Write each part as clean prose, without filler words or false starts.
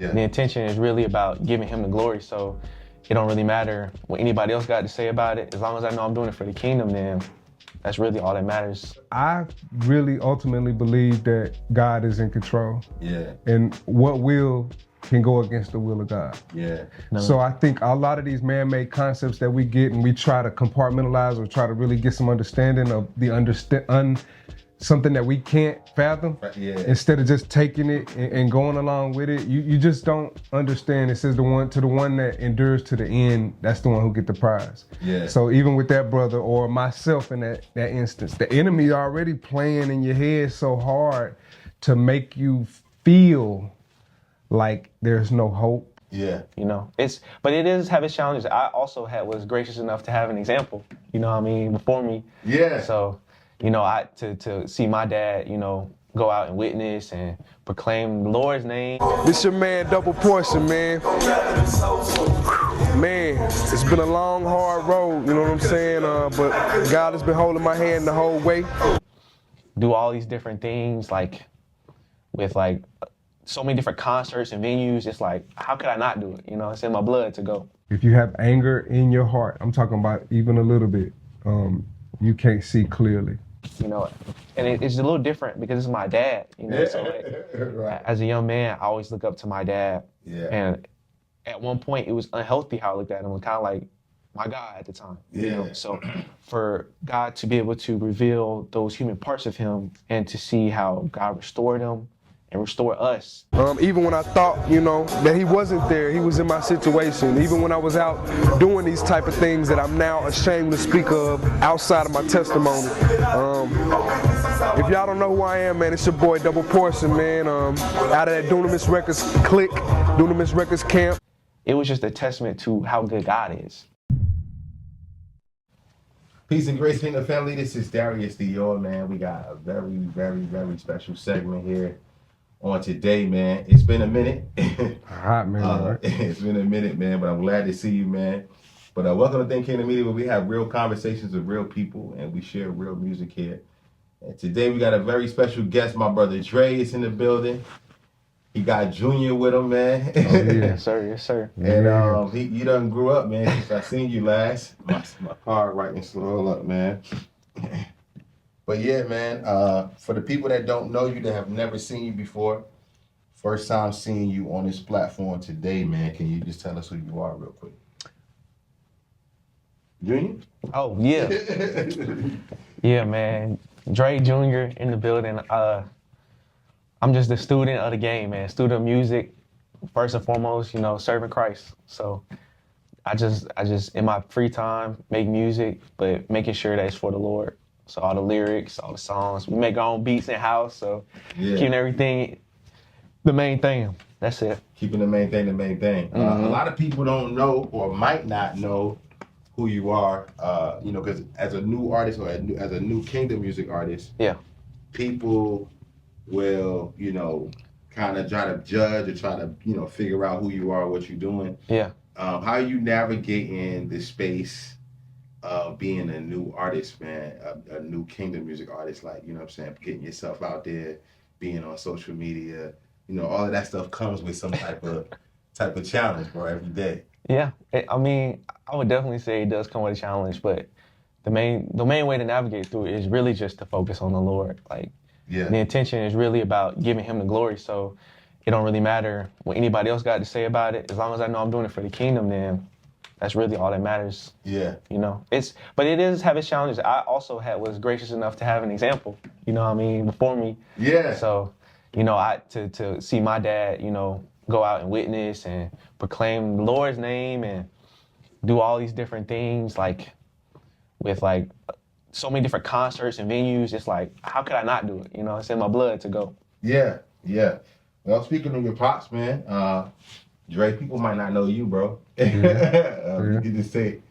Yeah. The intention is really about giving him the glory. So it don't really matter what anybody else got to say about it. As long as I know I'm doing it for the kingdom, then that's really all that matters. I really ultimately believe that God is in control. Yeah. And what will can go against the will of God. Yeah. So I think a lot of these man-made concepts that we get and we try to compartmentalize or try to really get some understanding of the something that we can't fathom, instead of just taking it and going along with it, you just don't understand. It says the one that endures to the end, that's the one who get the prize. Yeah. So even with that brother or myself in that instance, the enemy already playing in your head so hard to make you feel like there's no hope. Yeah. You know, but it is have its challenges. I also was gracious enough to have an example, you know what I mean, before me. Yeah. So, you know, to see my dad, you know, go out and witness and proclaim the Lord's name. This your man, Double Portion, man. Man, it's been a long, hard road, you know what I'm saying? But God has been holding my hand the whole way. Do all these different things, like, with, like, so many different concerts and venues. It's like, how could I not do it? You know, it's in my blood to go. If you have anger in your heart, I'm talking about even a little bit, you can't see clearly. You know, and it's a little different because it's my dad, you know, so like, Right. as a young man, I always look up to my dad. Yeah. And at one point, it was unhealthy how I looked at him. It was kind of like my God at the time. Yeah. You know? So for God to be able to reveal those human parts of him and to see how God restored him and restore us. Even when I thought, you know, that he wasn't there, he was in my situation. Even when I was out doing these type of things that I'm now ashamed to speak of outside of my testimony. If y'all don't know who I am, man, it's your boy Double Portion, man. Out of that Dunamis Records clique, Dunamis Records camp. It was just a testament to how good God is. Peace and grace, Kingdom family. This is Darius Dior, man. We got a very, very, very special segment here on today, man. It's been a minute. Hot minute, right? It's been a minute, man, but I'm glad to see you, man. But welcome to Think Kingdom Media, where we have real conversations with real people and we share real music here. And today we got a very special guest. My brother Dre is in the building. He got Junior with him, man. Oh, yeah. Yes, sir. Yes, sir. And you done grew up, man, since I seen you last. My car writing slow up, man. But yeah, man, for the people that don't know you, that have never seen you before, first time seeing you on this platform today, man, can you just tell us who you are real quick? Junior? Oh, yeah. Yeah, man. Drey Jr. in the building. I'm just a student of the game, man. Student of music, first and foremost, you know, serving Christ. So I just in my free time make music, but making sure that it's for the Lord. So all the lyrics, all the songs, we make our own beats in house. So keeping everything the main thing. That's it. Keeping the main thing the main thing. A lot of people don't know or might not know who you are, you know, because as a new artist or as a new Kingdom music artist, people will, you know, kind of try to judge or try to, you know, figure out who you are, what you're doing. Yeah. How are you navigating the space of being a new artist, man, a new Kingdom music artist, like, you know what I'm saying, getting yourself out there, being on social media, you know, all of that stuff comes with some type of challenge, bro, every day. Yeah, I mean, I would definitely say it does come with a challenge, but the main way to navigate through it is really just to focus on the Lord. Like, the intention is really about giving him the glory. So it don't really matter what anybody else got to say about it. As long as I know I'm doing it for the kingdom, then that's really all that matters. Yeah. You know, but it is have its challenges. I also was gracious enough to have an example, you know what I mean, before me. Yeah. So, you know, to see my dad, you know, go out and witness and proclaim the Lord's name and do all these different things, like, with, like, so many different concerts and venues. It's like, how could I not do it? You know, it's in my blood to go. Yeah, yeah. Well, speaking of your pops, man, Dre, people might not know you, bro. You can just take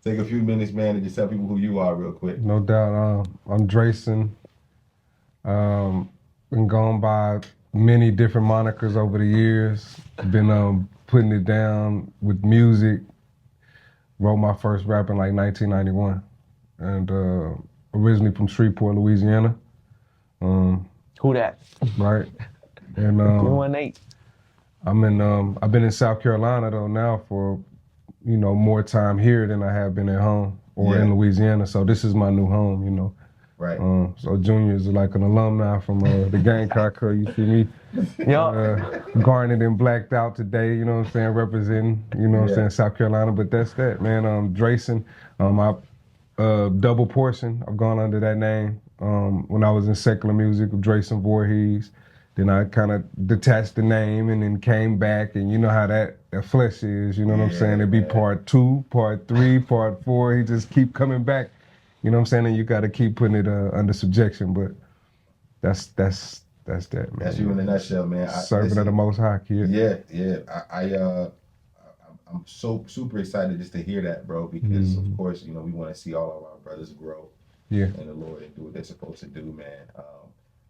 a few minutes, man, and just tell people who you are real quick. No doubt. I'm Dreyson. Been gone by many different monikers over the years. Been putting it down with music. Wrote my first rap in like 1991. And originally from Shreveport, Louisiana. Who that? Right. And 318. I've been in South Carolina though now for, more time here than I have been at home or in Louisiana. So this is my new home. Right. So Junior is like an alumni from the Gamecock. You see me, garnered and blacked out today. You know what I'm saying, representing. You know what I'm saying, South Carolina. But that's that, man. Dreyson, I double portion. I've gone under that name when I was in secular music of Dreyson Voorhees. Then I kind of detached the name and then came back, and you know how that flesh is. You know what I'm saying? It'd be part 2, part 3, part 4. He just keep coming back. You know what I'm saying? And you got to keep putting it under subjection. But that's that, man. That's you in a nutshell, man. Serving of the Most High, kid. Yeah. I'm so super excited just to hear that, bro, because of course, we want to see all of our brothers grow in the Lord and do what they're supposed to do, man.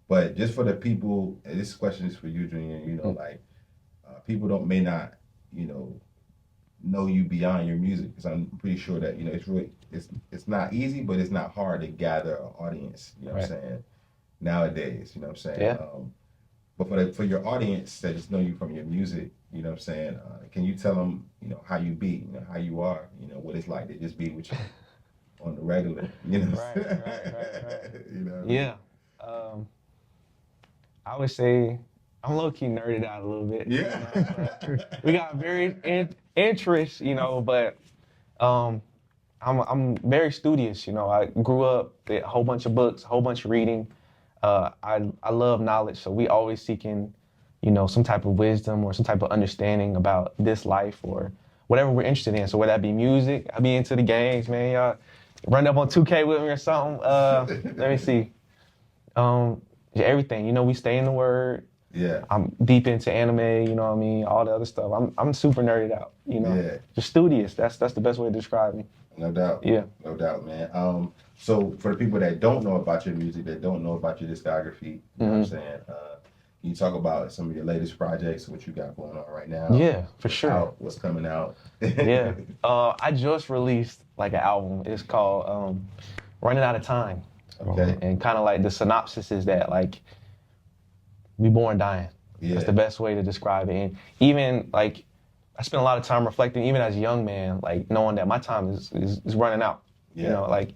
But just for the people, and this question is for you, Junior, people may not, know you beyond your music, because I'm pretty sure that, it's not easy, but it's not hard to gather an audience, you know what I'm saying, nowadays, you know what I'm saying? Yeah. But for your audience that just know you from your music, you know what I'm saying, can you tell them, how you be, how you are, what it's like to just be with you on the regular, Right. You know what I mean? Yeah. I would say I'm low-key nerded out a little bit. Yeah. We got very interest, but I'm very studious. I grew up with a whole bunch of books, a whole bunch of reading. I love knowledge, so we always seeking, some type of wisdom or some type of understanding about this life or whatever we're interested in. So whether that be music, I be into the games, man. Y'all run up on 2K with me or something. Let me see. Everything, we stay in the Word. Yeah. I'm deep into anime, all the other stuff. I'm super nerded out, Just studious. That's the best way to describe me. No doubt. Yeah. No doubt, man. So for the people that don't know about your music, that don't know about your discography, you know what I'm saying? Can you talk about some of your latest projects, what you got going on right now? Yeah, for sure. What's coming out? Yeah. I just released like an album. It's called Running Out of Time. Okay. And kind of like the synopsis is that like we born dying. Yeah. That's the best way to describe it. And even like I spent a lot of time reflecting, even as a young man, like knowing that my time is running out. Yeah. Like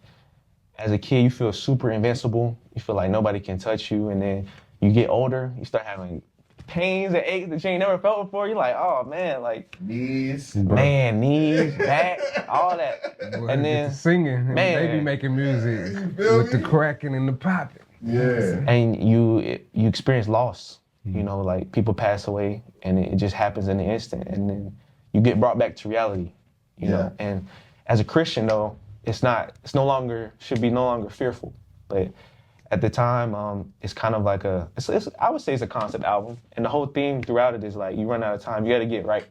as a kid, you feel super invincible. You feel like nobody can touch you. And then you get older, you start having pains and aches that you ain't never felt before. You're like, oh man, like knees, back, all that. Boy, and then singing, man, they be making music with the cracking and the popping. Yeah. And you experience loss. Like people pass away, and it just happens in an instant, and then you get brought back to reality. You know. And as a Christian, though, no longer fearful. But at the time, it's kind of like I would say it's a concept album, and the whole theme throughout it is like you run out of time, you got to get right,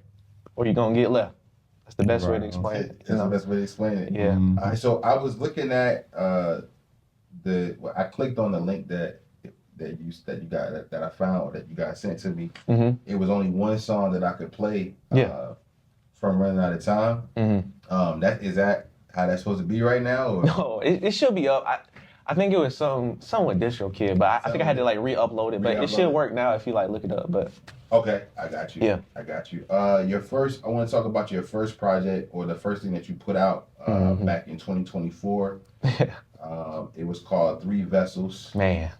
or you're gonna get left. That's the best way to explain it. That's the best way to explain it. Yeah. All right, so I was looking at I clicked on the link that I found that you guys sent to me. It was only one song that I could play from Running Out of Time. Is that how that's supposed to be right now? Or? No, it should be up. I think it was somewhat distro kid, but I think I had to like re-upload it. But it should work now if you like look it up. But okay, I got you. Yeah, I got you. I want to talk about your first project or the first thing that you put out back in 2024. It was called 3 Vessels. Man.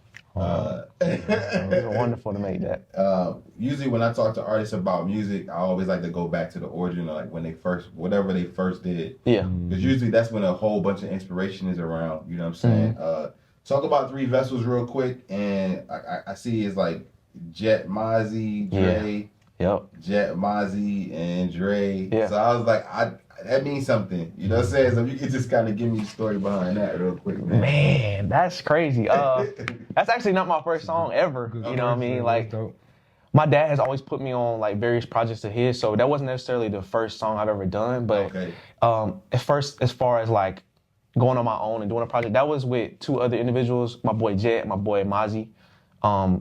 It was wonderful to make that. Usually when I talk to artists about music, I always like to go back to the origin, like when whatever they first did. Yeah. Because usually that's when a whole bunch of inspiration is around, you know what I'm saying? Talk about 3 Vessels real quick, and I see it's like Jet Mozzie, Dre. Yep. Jet Mozzie and Dre. Yeah. So I was like, that means something. You know what I'm saying? So if you could just kind of give me the story behind that real quick, man. Man, that's crazy. That's actually not my first song ever. You know what I mean? Like, my dad has always put me on like various projects of his, so that wasn't necessarily the first song I've ever done. But as far as like going on my own and doing a project, that was with 2 other individuals, my boy Jet, my boy Mozzie. I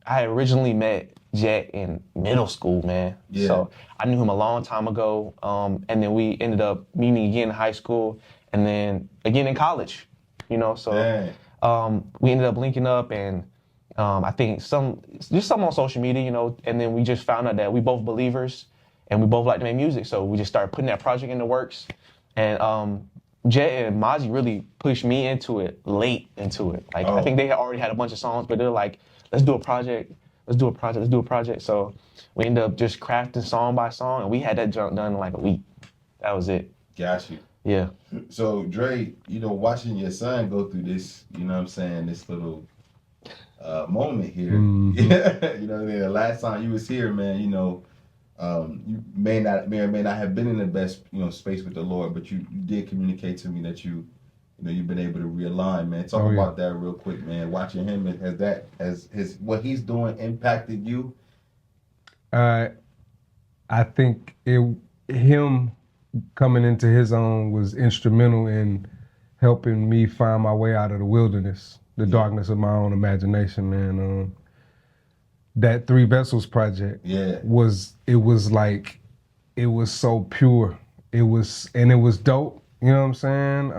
had originally met Jet in middle school, man. Yeah. So I knew him a long time ago. And then we ended up meeting again in high school and then again in college, So we ended up linking up, and I think just some on social media, you know, and then we just found out that we both believers and we both like to make music. So we just started putting that project in the works. And Jet and Mozzie really pushed me into it, late into it. Like, I think they already had a bunch of songs, but they're like, let's do a project. So we ended up just crafting song by song, and we had that jump done in like a week. That was it. Got you. Yeah. So, Dre, you know, watching your son go through this, you know what I'm saying, this little moment here. You know, the last time you was here, man, you know, you may or may not have been in the best, you know, space with the Lord, but you did communicate to me that you know, you've been able to realign, man. Talk about that real quick, man. Watching him, has what he's doing impacted you? I think him coming into his own was instrumental in helping me find my way out of the wilderness, the darkness of my own imagination, man. That Three Vessels project was so pure. It was dope. You know what I'm saying?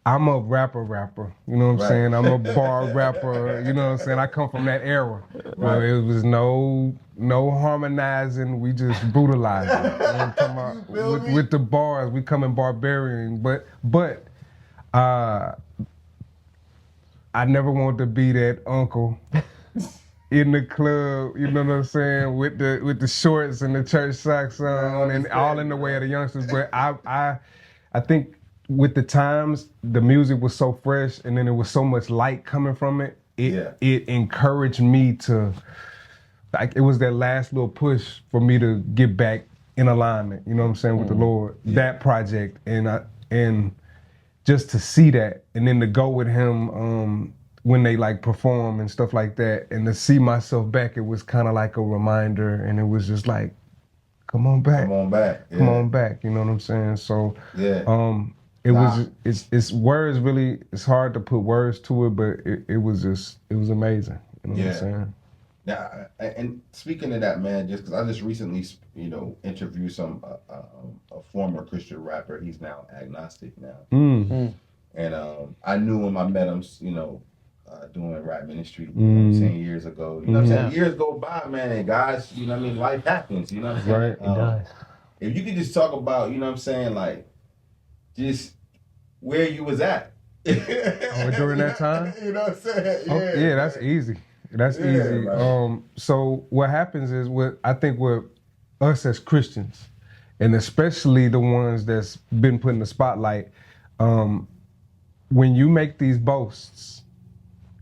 I'm a rapper, you know what I'm saying? I'm a bar rapper, you know what I'm saying? I come from that era where it was no harmonizing, we just brutalized it. You know what I'm talking about? With the bars, we coming barbarian, but I never wanted to be that uncle in the club, you know what I'm saying, with the shorts and the church socks on and all in the way of the youngsters. But I think with the times, the music was so fresh, and then there was so much light coming from it. It encouraged me to, like, it was that last little push for me to get back in alignment. You know what I'm saying, with the Lord. That project, and just to see that, and then to go with him when they like perform and stuff like that, and to see myself back, it was kind of like a reminder, and it was just like, come on back, come on back. You know what I'm saying? So it's words really, it's hard to put words to it, but it was amazing. You know what I'm saying? Now, and speaking of that, man, just because I just recently, you know, interviewed a former Christian rapper. He's now agnostic now. And I knew him, I met him, you know, doing rap ministry, you know, 10 years ago. You know what I'm saying? Years go by, man, and guys, you know what I mean, life happens, you know what I'm saying? It does. If you could just talk about, you know what I'm saying, like, just where you was at. During that time? You know what I'm saying? Yeah, that's easy. That's easy. Right. So what happens is, I think with us as Christians, and especially the ones that's been put in the spotlight, when you make these boasts,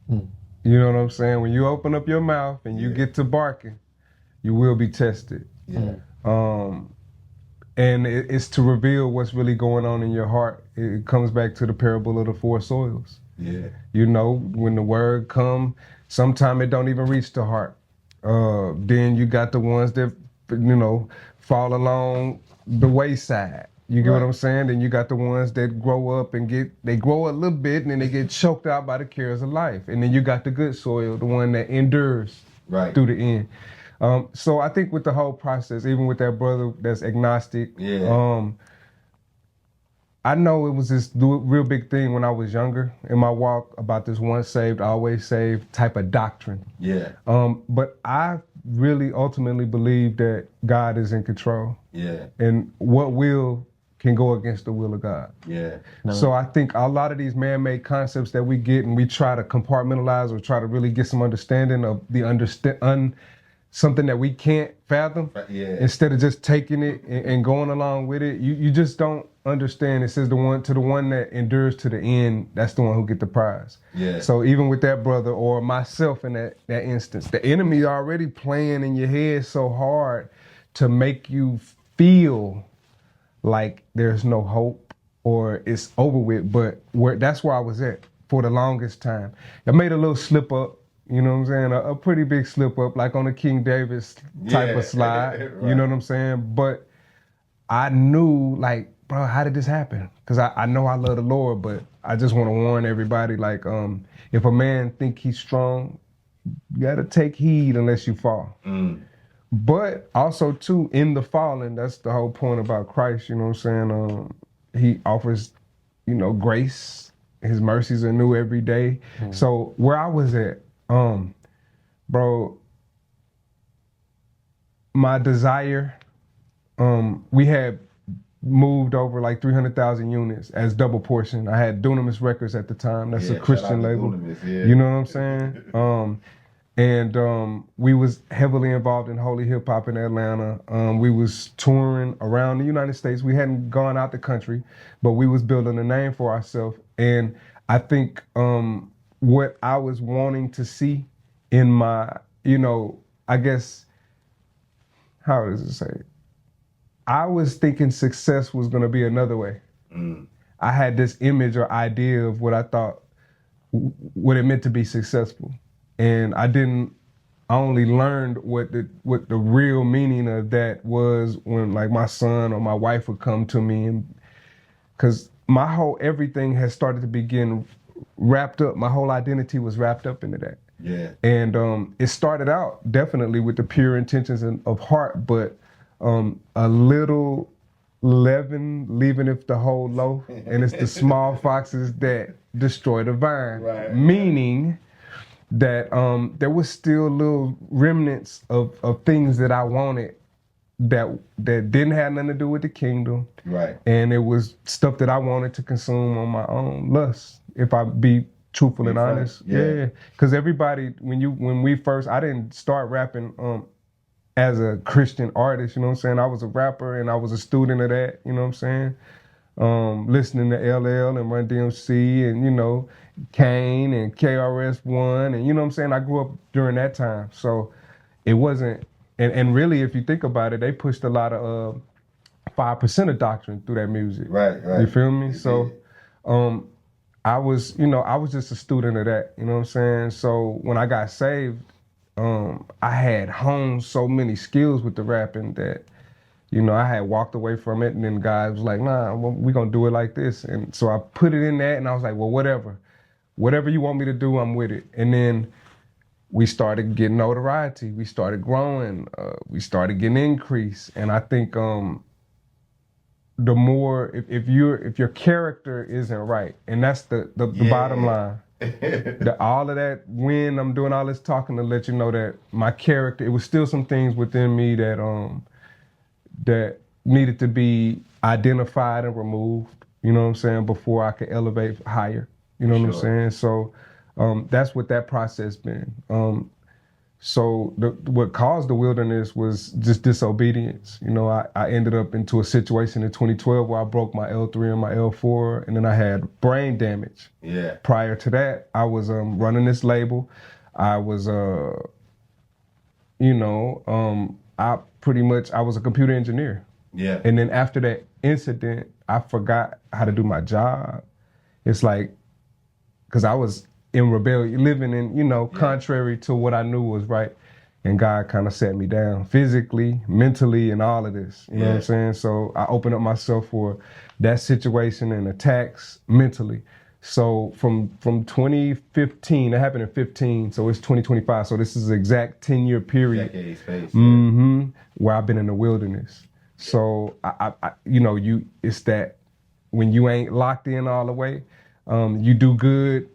you know what I'm saying? When you open up your mouth and you get to barking, you will be tested. And it's to reveal what's really going on in your heart. It comes back to the parable of the four soils. You know, when the word come, sometimes it don't even reach the heart. Then you got the ones that, you know, fall along the wayside. You get what I'm saying? Then you got the ones that grow up and they grow a little bit and then they get choked out by the cares of life. And then you got the good soil, the one that endures through the end. So I think with the whole process, even with that brother that's agnostic, I know it was this real big thing when I was younger in my walk about this once saved, always saved type of doctrine. But I really ultimately believe that God is in control. And what will can go against the will of God. So I think a lot of these man-made concepts that we get and we try to compartmentalize or try to really get some understanding of something that we can't fathom, instead of just taking it and going along with it, you just don't understand. It says the one that endures to the end, that's the one who get the prize. So even with that brother or myself in that instance, the enemy already playing in your head so hard to make you feel like there's no hope or it's over with, but that's where I was at for the longest time. I made a little slip up, you know what I'm saying? A pretty big slip up, like on a King Davis type of slide, you know what I'm saying? But I knew, like, bro, how did this happen? Because I know I love the Lord, but I just want to warn everybody, like, if a man think he's strong, you got to take heed unless you fall. But also, too, in the falling, that's the whole point about Christ, you know what I'm saying? He offers, you know, grace. His mercies are new every day. So where I was at, Bro, my desire, we had moved over like 300,000 units as double portion. I had Dunamis Records at the time. That's a Christian label. Dunamis, yeah. You know what I'm saying? And we was heavily involved in holy hip hop in Atlanta. We was touring around the United States. We hadn't gone out the country, but we was building a name for ourselves. And I think what I was wanting to see in my, I guess, how does it say? I was thinking success was going to be another way. I had this image or idea of what I thought, what it meant to be successful. And I only learned what the real meaning of that was when like my son or my wife would come to me, and because my whole everything has started to begin wrapped up. My whole identity was wrapped up into that. Yeah. And it started out definitely with the pure intentions of heart, but a little leaven leaveth the whole loaf, and it's the small foxes that destroy the vine. Right. Meaning that there was still little remnants of things that I wanted that didn't have nothing to do with the kingdom. Right. And it was stuff that I wanted to consume on my own lust, if I be truthful and honest. Yeah. Because everybody, when we first, I didn't start rapping as a Christian artist, you know what I'm saying? I was a rapper and I was a student of that, you know what I'm saying? Listening to LL and Run DMC and, Kane and KRS-One and, you know what I'm saying? I grew up during that time. So it wasn't, and really, if you think about it, they pushed a lot of 5% of doctrine through that music. Right. You feel me? So I was just a student of that, you know what I'm saying? So when I got saved, I had honed so many skills with the rapping that, I had walked away from it, and then God was like, nah, we're going to do it like this. And so I put it in that, and I was like, well, whatever you want me to do, I'm with it. And then we started getting notoriety. We started growing. We started getting increase. And I think the more, if your character isn't right, and that's the bottom line. All of that, when I'm doing all this talking to let you know that my character, it was still some things within me that that needed to be identified and removed, you know what I'm saying, before I could elevate higher, you know what I'm saying? So that's what that process been. So what caused the wilderness was just disobedience. I ended up into a situation in 2012 where I broke my L3 and my L4, and then I had brain damage. Yeah. Prior to that, I was running this label. I was, I was a computer engineer. Yeah. And then after that incident, I forgot how to do my job. It's like, because I was in rebellion, living in, contrary to what I knew was right. And God kind of sat me down physically, mentally, and all of this. You know what I'm saying? So I opened up myself for that situation and attacks mentally. So from 2015, that happened in 15, so it's 2025. So this is an exact 10-year period. Decade space. Where I've been in the wilderness. So it's that when you ain't locked in all the way, you do good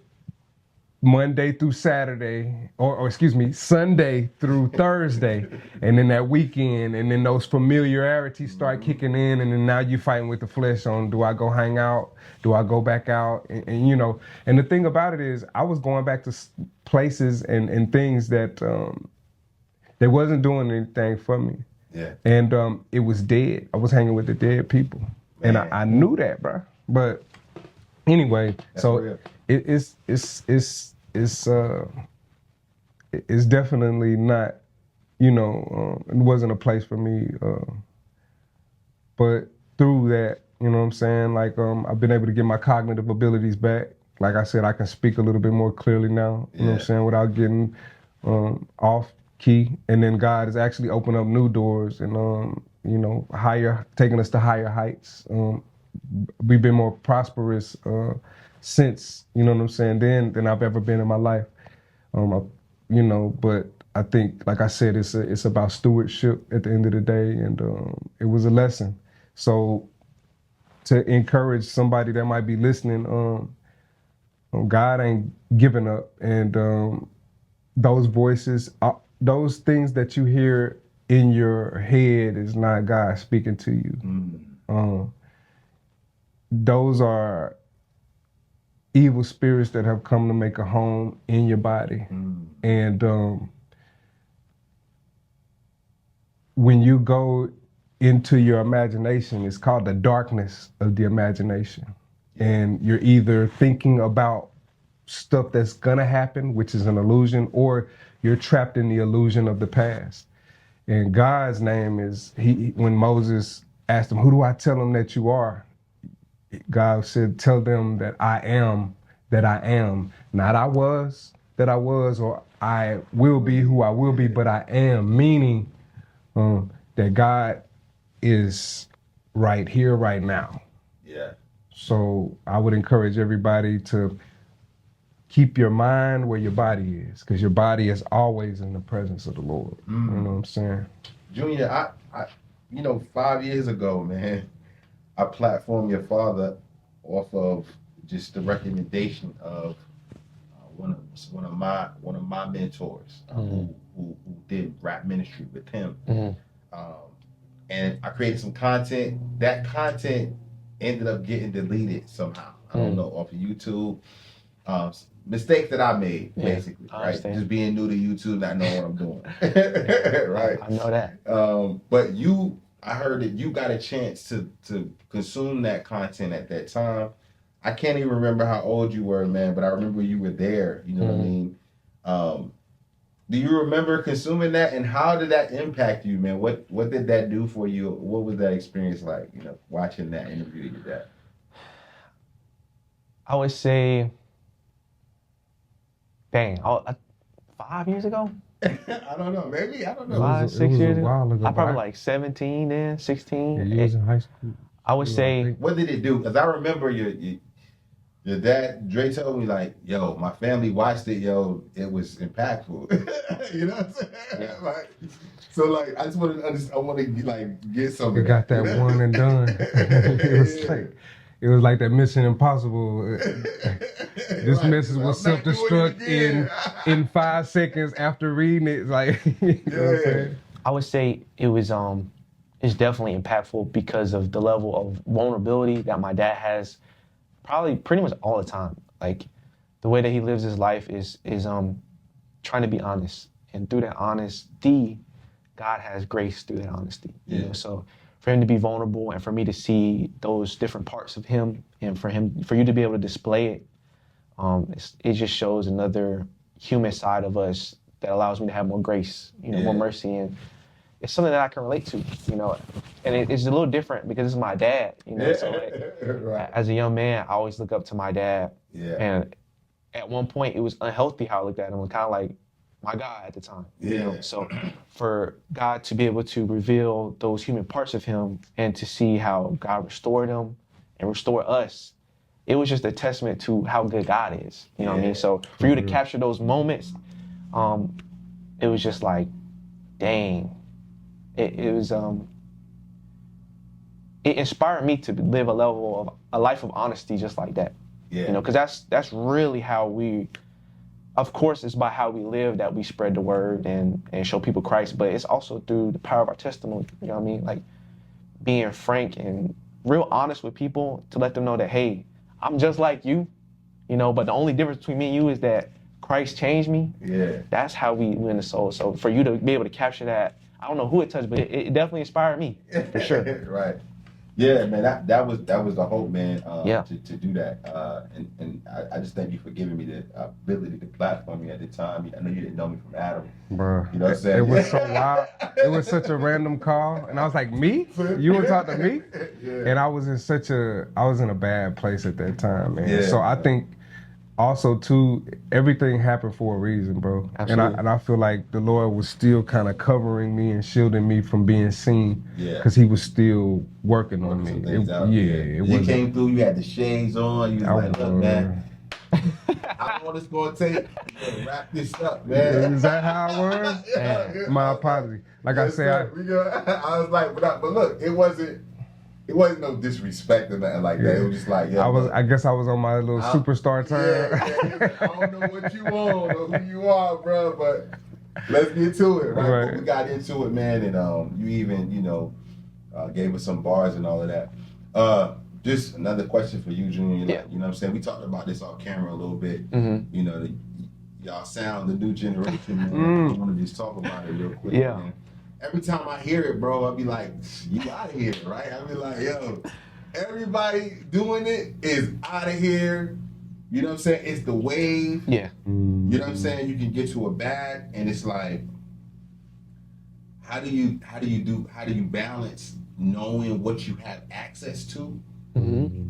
Monday through Saturday, or excuse me, Sunday through Thursday, and then that weekend, and then those familiarities start kicking in, and then now you fighting with the flesh on, do I go hang out? Do I go back out? And the thing about it is, I was going back to places and things that they wasn't doing anything for me. Yeah. And it was dead. I was hanging with the dead people. Man. And I knew that, bro. But anyway, that's so real. It's definitely not, it wasn't a place for me. But through that, you know what I'm saying? Like, I've been able to get my cognitive abilities back. Like I said, I can speak a little bit more clearly now, you know what I'm saying, without getting off key. And then God has actually opened up new doors and, taking us to higher heights. We've been more prosperous since, you know what I'm saying, than I've ever been in my life. But I think, like I said, it's about stewardship at the end of the day, and it was a lesson. So to encourage somebody that might be listening, God ain't giving up, and those voices, those things that you hear in your head is not God speaking to you. Those are evil spirits that have come to make a home in your body. And when you go into your imagination, it's called the darkness of the imagination. And you're either thinking about stuff that's gonna happen, which is an illusion, or you're trapped in the illusion of the past. And God's name is, when Moses asked him, who do I tell them that you are? God said, tell them that I am that I am. Not I was that I was, or I will be who I will be, but I am, meaning that God is right here, right now. Yeah. So I would encourage everybody to keep your mind where your body is, because your body is always in the presence of the Lord. You know what I'm saying? Junior, I 5 years ago, man, I platformed your father off of just the recommendation of one of my mentors who did rap ministry with him. And I created some content. That content ended up getting deleted somehow. I don't know, off of YouTube. Mistakes that I made, basically, right? Just being new to YouTube, not knowing what I'm doing. Right? I know that. But I heard that you got a chance to consume that content at that time. I can't even remember how old you were, man, but I remember you were there. You know what I mean? Do you remember consuming that, and how did that impact you, man? What did that do for you? What was that experience like, watching that interview you did that? I would say, 5 years ago? I don't know. Maybe, I don't know. 5, 6 years ago? I probably right? like 17 then, 16. Yeah, you was in high school. I would say... What did it do? Because I remember your dad, Dre, told me, like, yo, my family watched it, yo, it was impactful. You know what I'm saying? Yeah. So I just want to understand, I want to get something. You got that one and done. It was like that Mission Impossible. This message will self-destruct in 5 seconds after reading it. You know what I'm saying? I would say it was it's definitely impactful because of the level of vulnerability that my dad has probably pretty much all the time. Like, the way that he lives his life is trying to be honest. And through that honesty, God has grace through that honesty. You know? So for him to be vulnerable and for me to see those different parts of him, and for you to be able to display it, it just shows another human side of us that allows me to have more grace, more mercy. And it's something that I can relate to, and it's a little different because it's my dad, so right. As a young man, I always look up to my dad. And at one point it was unhealthy how I looked at him. It was kind of like my God at the time. So for God to be able to reveal those human parts of him and to see how God restored him and restored us, it was just a testament to how good God is. You know what I mean? So for you to capture those moments, it was just like, dang. It was it inspired me to live a life of honesty just like that. Because that's really how we, of course, it's by how we live that we spread the word and show people Christ, but it's also through the power of our testimony. You know what I mean? Like, being frank and real honest with people to let them know that, hey, I'm just like you, but the only difference between me and you is that Christ changed me. That's how we win the soul. So for you to be able to capture that, I don't know who it touched, but it definitely inspired me, for sure. Right. Yeah, man, that was the hope, man, to do that. And I just thank you for giving me the ability to platform me at the time. I know you didn't know me from Adam. Bro, you know what I'm saying? It was so wild. It was such a random call. And I was like, me? You would talk to me? And I was in a bad place at that time, man. So I think also too, everything happened for a reason, bro. Absolutely. And I feel like the Lord was still kind of covering me and shielding me from being seen, because he was still working on me. You came through, you had the shades on, you was like, look, man, how long it's gonna take? You gotta wrap this up, man. Is that how it was? My apology. Like I said, I was like, but look, it wasn't It wasn't no disrespect or nothing like that. It was just like, yeah. I guess I was on my little superstar turn. Yeah. I don't know what you want or who you are, bro, but let's get to it, right? But we got into it, man, and you even, gave us some bars and all of that. Just another question for you, Junior. Like, you know what I'm saying? We talked about this off camera a little bit. Mm-hmm. Y'all sound the new generation, man. I want to just talk about it real quick, man. Every time I hear it, bro, I'll be like, you out of here, right? I'll be like, yo, everybody doing it is out of here. You know what I'm saying? It's the wave. Yeah. You know what I'm saying? You can get to a bag, and it's like, how do you balance knowing what you have access to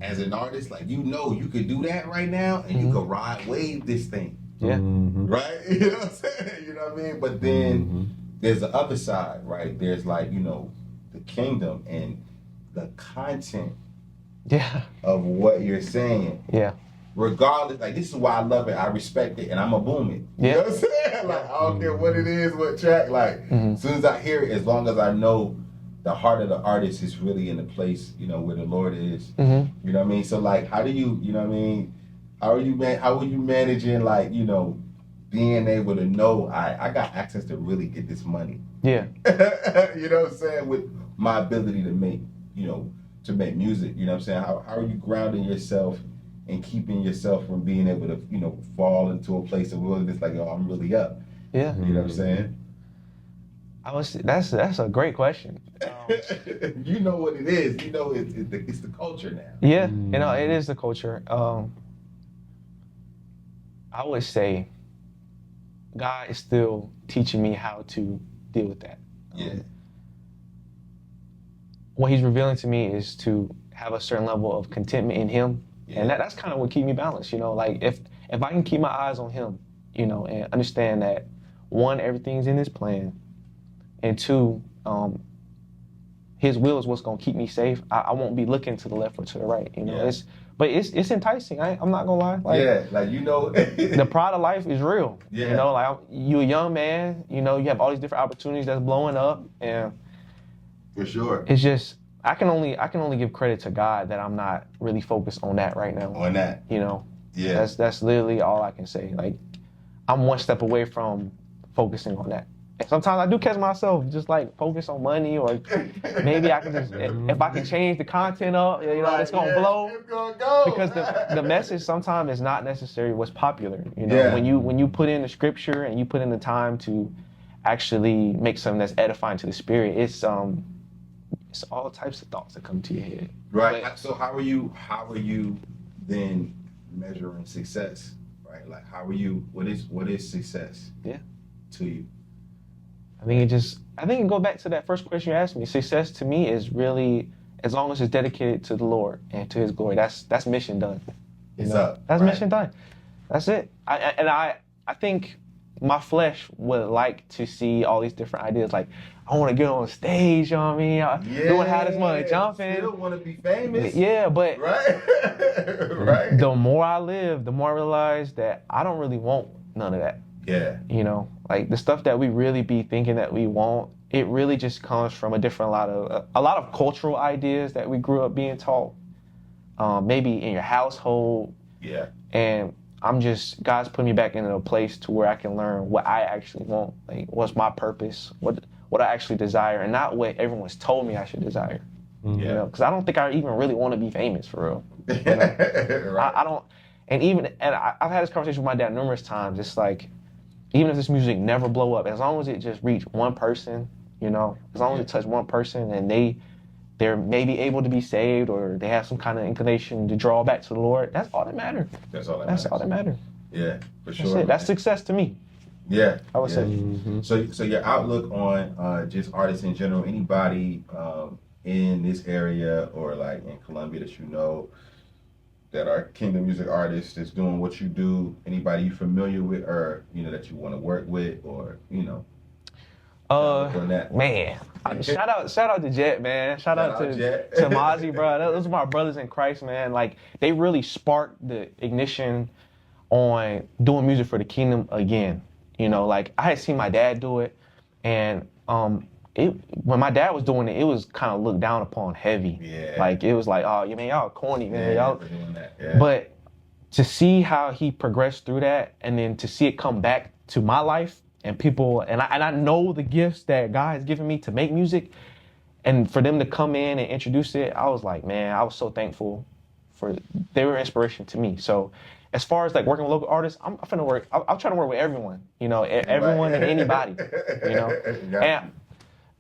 as an artist? Like, you could do that right now, and you could ride wave this thing. Yeah. Right? You know what I'm saying? You know what I mean? But then there's the other side, right? There's like, the kingdom and the content of what you're saying. Yeah. Regardless, like, this is why I love it. I respect it, and I'm a boom it. You know what I'm saying? Like, I don't care what it is, what track. Like, as soon as I hear it, as long as I know the heart of the artist is really in the place, where the Lord is. You know what I mean? So, like, how do you, you know what I mean? How are you managing, like, being able to know I got access to really get this money? Yeah. You know what I'm saying? With my ability to make, to make music. You know what I'm saying? How are you grounding yourself and keeping yourself from being able to, fall into a place of wilderness like, oh, I'm really up? Yeah. You know what I'm saying? That's a great question. You know what it is. It's the culture now. Yeah, it is the culture. I would say God is still teaching me how to deal with that. Yeah. What he's revealing to me is to have a certain level of contentment in him. Yeah. And that's kind of what keeps me balanced, like if I can keep my eyes on him, and understand that, one, everything's in his plan, and two, his will is what's gonna keep me safe. I won't be looking to the left or to the right, It's enticing. I'm not gonna lie. The pride of life is real. Yeah. Like you a young man. You have all these different opportunities that's blowing up, and for sure, it's just I can only give credit to God that I'm not really focused on that right now. On that, Yeah. That's literally all I can say. Like, I'm one step away from focusing on that. And sometimes I do catch myself just like focus on money, or maybe I can just, if I can change the content up, it's gonna blow. It's gonna go. Because the message sometimes is not necessarily what's popular. When you put in the scripture and you put in the time to actually make something that's edifying to the spirit, it's all types of thoughts that come to your head. Right. So how are you then measuring success? Right. Like what is success? Yeah. To you? I think it go back to that first question you asked me. Success to me is really, as long as it's dedicated to the Lord and to his glory, that's mission done. It's up. That's mission done. That's it. I think my flesh would like to see all these different ideas. Like, I want to get on stage, you know what I mean? Doing how this money jumping. Still want to be famous. Yeah, but right. Right. The more I live, the more I realize that I don't really want none of that. Yeah. Like the stuff that we really be thinking that we want, it really just comes from a lot of cultural ideas that we grew up being taught, maybe in your household. Yeah. And God's putting me back into a place to where I can learn what I actually want, like what's my purpose, what I actually desire, and not what everyone's told me I should desire. Yeah. Because I don't think I even really want to be famous for real. Right. I don't, and I've had this conversation with my dad numerous times. It's like, even if this music never blow up, as long as it just reach one person, as long as it touch one person and they're maybe able to be saved, or they have some kind of inclination to draw back to the Lord, that's all that matters. That's all that matters. Yeah, for sure. That's it. That's success to me. Yeah. I would say. Mm-hmm. So your outlook on just artists in general, anybody in this area or like in Columbia that are kingdom music artists that's doing what you do, anybody you familiar with or, that you want to work with or, man, shout out to Jet, man. Shout out to Mozzie, bro. Those are my brothers in Christ, man. Like, they really sparked the ignition on doing music for the kingdom again. Like, I had seen my dad do it, and when my dad was doing it, it was kind of looked down upon heavy. Yeah. Like it was like, oh, you mean y'all corny, man. Yeah, Y'all. doing that. Yeah. But to see how he progressed through that, and then to see it come back to my life and people, and I know the gifts that God has given me to make music, and for them to come in and introduce it, I was like, man, I was so thankful for, they were inspiration to me. So as far as like working with local artists, I'm finna work, I'll try to work with everyone, you know, everyone and anybody, you know. Yeah. And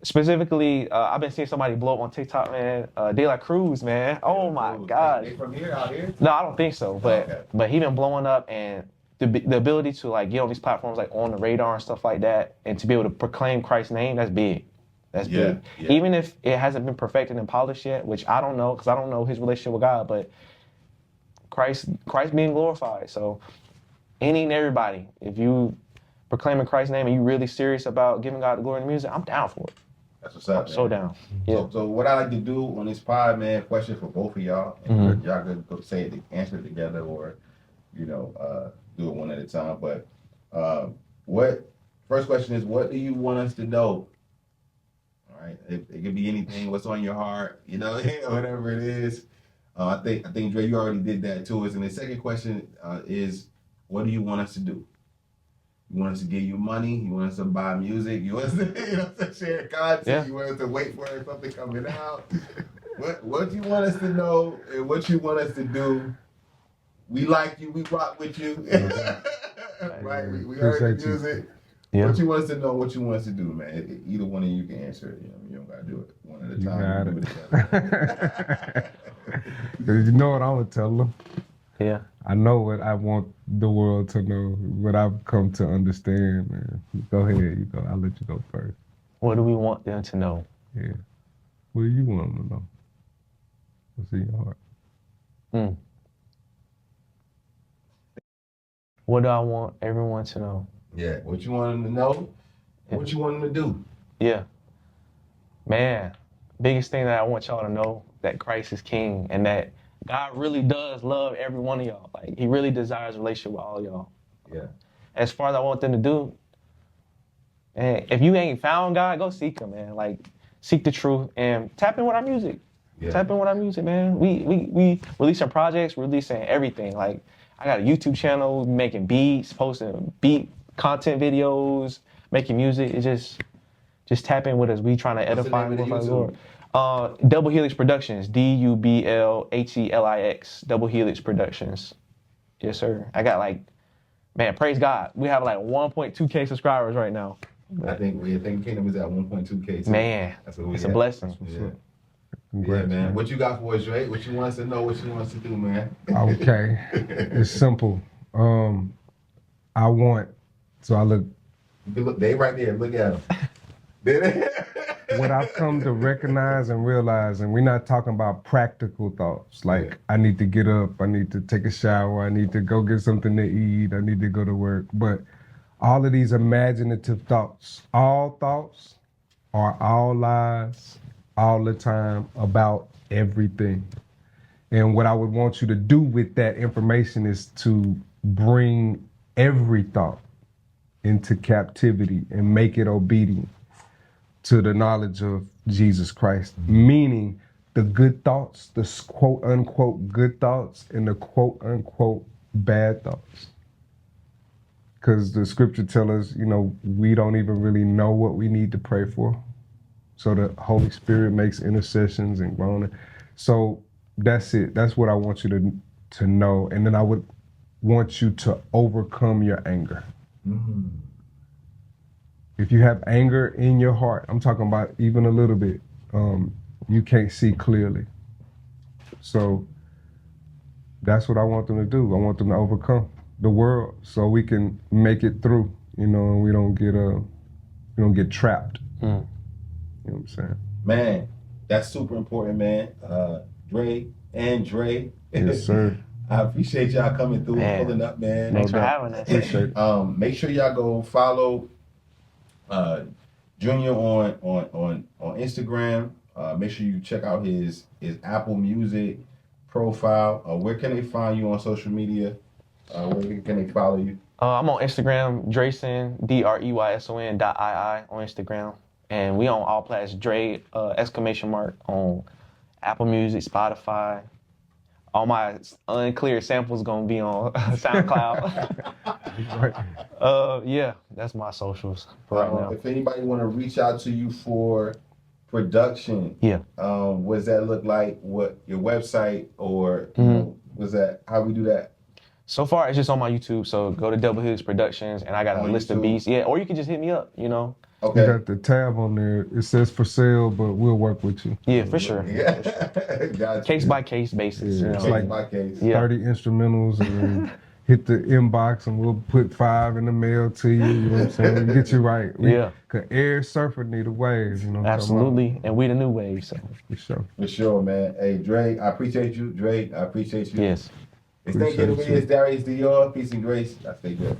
specifically, I've been seeing somebody blow up on TikTok, man. De La Cruz, man. Oh my God. They from here, out here? No, I don't think so. But he been blowing up, and the ability to like get on these platforms, like on the radar and stuff like that, and to be able to proclaim Christ's name, that's big. That's big. Yeah. Even if it hasn't been perfected and polished yet, which I don't know, because I don't know his relationship with God, but Christ being glorified. So any and everybody, if you proclaiming Christ's name and you really serious about giving God the glory in the music, I'm down for it. That's what's up. I'm so down. Yeah. So what I like to do on this pod, man, question for both of y'all, and y'all could go say it, answer it together, or you know, do it one at a time. But first question is, what do you want us to know? All right, it could be anything. What's on your heart, you know, whatever it is. I think Dre, you already did that to us. And the second question is, what do you want us to do? You want us to give you money? You want us to buy music? You want us to, share content? Yeah. You want us to wait for something coming out? What you want us to know and what you want us to do? We like you. We rock with you. Right? We heard the music. Yeah. What you want us to know? What you want us to do, man? Either one of you can answer it. You don't gotta do it one at a time. You know what I'm gonna tell them. Yeah. I know what I want the world to know, what I've come to understand, man. Go ahead, I'll let you go first. What do we want them to know? Yeah. What do you want them to know? What's in your heart? What do I want everyone to know? Yeah, what you want them to know, what you want them to do. Yeah. Man, biggest thing that I want y'all to know, that Christ is king, and that God really does love every one of y'all. Like, he really desires a relationship with all y'all. Yeah. As far as I want them to do, man, if you ain't found God, go seek him, man. Like, seek the truth and tap in with our music. Yeah. Tap in with our music, man. We releasing projects, releasing everything. Like, I got a YouTube channel, making beats, posting beat content videos, making music. It's just tap in with us. We trying to edify and glorify the Lord. Double Helix Productions, DUBLHELIX, Double Helix Productions. Yes, sir. I got man, praise God. We have 1.2K subscribers right now. I think Kingdom is at 1.2K. Too. Man, it's a blessing. Yeah. Yeah, man. What you got for us, Dre? What you want us to know? What you want us to do, man? Okay. It's simple. They right there. Look at them. What I've come to recognize and realize, and we're not talking about practical thoughts, like I need to get up, I need to take a shower, I need to go get something to eat, I need to go to work. But all of these imaginative thoughts, all thoughts are all lies, all the time, about everything. And what I would want you to do with that information is to bring every thought into captivity and make it obedient to the knowledge of Jesus Christ, meaning the good thoughts, the quote unquote good thoughts, and the quote unquote bad thoughts. Because the scripture tells us, we don't even really know what we need to pray for. So the Holy Spirit makes intercessions and groaning. So that's it. That's what I want you to know. And then I would want you to overcome your anger. Mm. If you have anger in your heart, I'm talking about even a little bit, you can't see clearly. So that's what I want them to do. I want them to overcome the world so we can make it through, and we don't get trapped. Mm. You know what I'm saying? Man, that's super important, man. Dre. Yes, sir. I appreciate y'all coming through and pulling up, man. Thanks for having us. Appreciate it. Make sure y'all go follow Junior on Instagram. Make sure you check out his Apple Music profile. Where can they find you on social media? Where can they follow you? I'm on Instagram, Dreyson, DREYSON.II on Instagram. And we on all platforms, Dre, ! On Apple Music, Spotify. All my unclear samples gonna be on SoundCloud. Yeah, that's my socials for right now. If anybody want to reach out to you for production, what does that look like? What your website or you know, what's that? How we do that? So far, it's just on my YouTube. So go to Double Hoods Productions, and I got a list of beats. Yeah, or you can just hit me up. You know. Okay. You got the tab on there. It says for sale, but we'll work with you. Yeah, for sure. Yeah. Gotcha. Case by case basis. Yeah, it's case like by case. 30 instrumentals, and then hit the inbox, and we'll put 5 in the mail to you. You know what I'm saying? We get you right. Cause every surfer need a wave. You know. Absolutely, and we the new wave. So for sure. For sure, man. Hey, Dre, I appreciate you. Dre, I appreciate you. Yes. Thank you. It's Darius Dior. Peace and grace. I stay good.